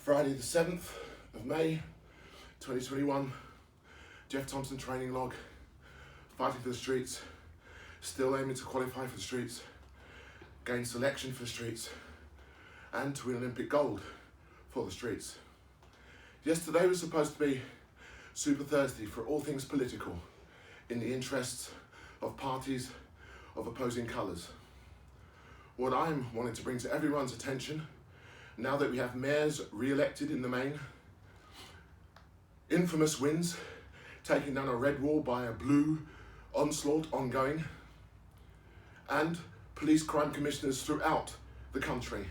Friday the 7th of May 2021, Geoff Thompson training log, fighting for the streets, still aiming to qualify for the streets, gain selection for the streets, and to win Olympic gold for the streets. Yesterday was supposed to be Super Thursday for all things political, in the interests of parties of opposing colours. What I'm wanting to bring to everyone's attention, now that we have mayors re-elected in the main, infamous wins, taking down a red wall by a blue onslaught ongoing, and police crime commissioners throughout the country.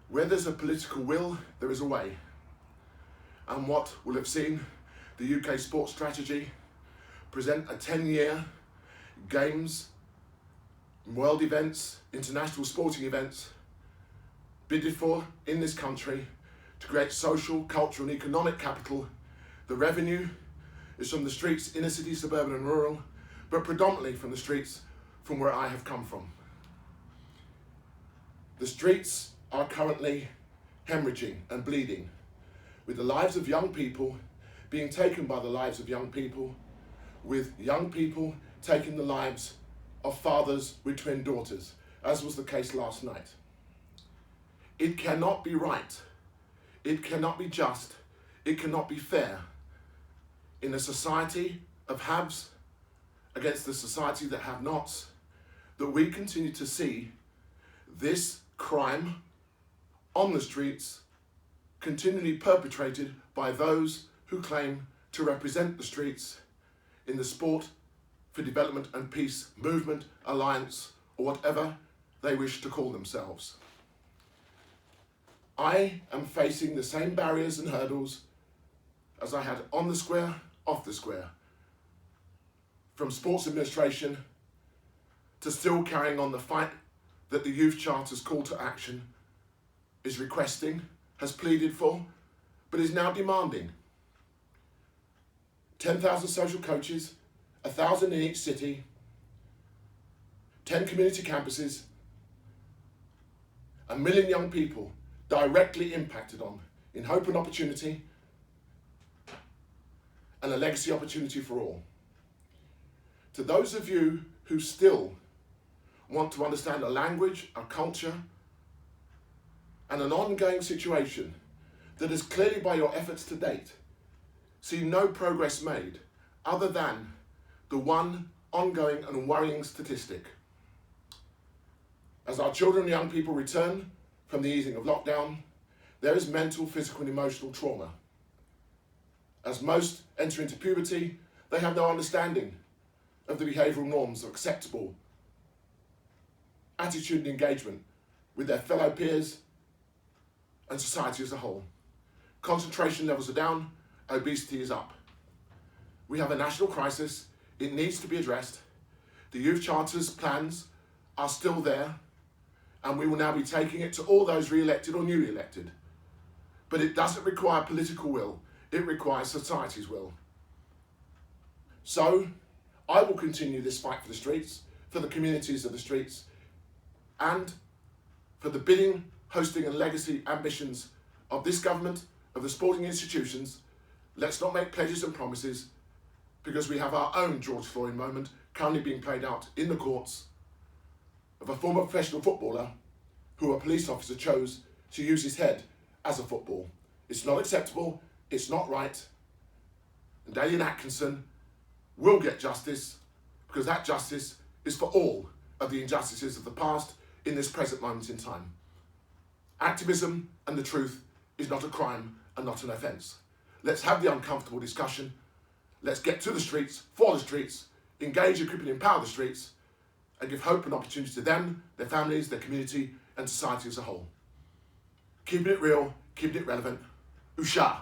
Where there's a political will, there is a way. And what will have seen the UK sports strategy present a 10-year games, world events, international sporting events bidded for in this country to create social, cultural and economic capital. The revenue is from the streets, inner city, suburban and rural, but predominantly from the streets from where I have come from. The streets are currently hemorrhaging and bleeding, with the lives of young people being taken by the lives of young people, with young people taking the lives of fathers with twin daughters, as was the case last night. It cannot be right, it cannot be just, it cannot be fair in a society of haves against the society that have nots, that we continue to see this crime on the streets continually perpetrated by those who claim to represent the streets in the Sport for Development and Peace movement, alliance, or whatever they wish to call themselves. I am facing the same barriers and hurdles as I had on the square, off the square. From sports administration to still carrying on the fight that the Youth Charter's call to action is requesting, has pleaded for, but is now demanding. 10,000 social coaches, 1,000 in each city, 10 community campuses, 1 million young people directly impacted on in hope and opportunity, and a legacy opportunity for all. To those of you who still want to understand a language, a culture, and an ongoing situation that has clearly, by your efforts to date, seen no progress made other than the one ongoing and worrying statistic. As our children and young people return from the easing of lockdown, there is mental, physical and emotional trauma. As most enter into puberty, they have no understanding of the behavioural norms of acceptable attitude and engagement with their fellow peers and society as a whole. Concentration levels are down, obesity is up. We have a national crisis, it needs to be addressed. The Youth Charter's plans are still there, and we will now be taking it to all those re-elected or newly elected. But it doesn't require political will, it requires society's will. So, I will continue this fight for the streets, for the communities of the streets, and for the bidding, hosting and legacy ambitions of this government, of the sporting institutions. Let's not make pledges and promises, because we have our own George Floyd moment currently being played out in the courts of a former professional footballer who a police officer chose to use his head as a football. It's not acceptable, it's not right, and Dalian Atkinson will get justice, because that justice is for all of the injustices of the past in this present moment in time. Activism and the truth is not a crime and not an offence. Let's have the uncomfortable discussion. Let's get to the streets, for the streets, engage, equip and empower the streets, and give hope and opportunity to them, their families, their community and society as a whole. Keeping it real, keeping it relevant. Usha!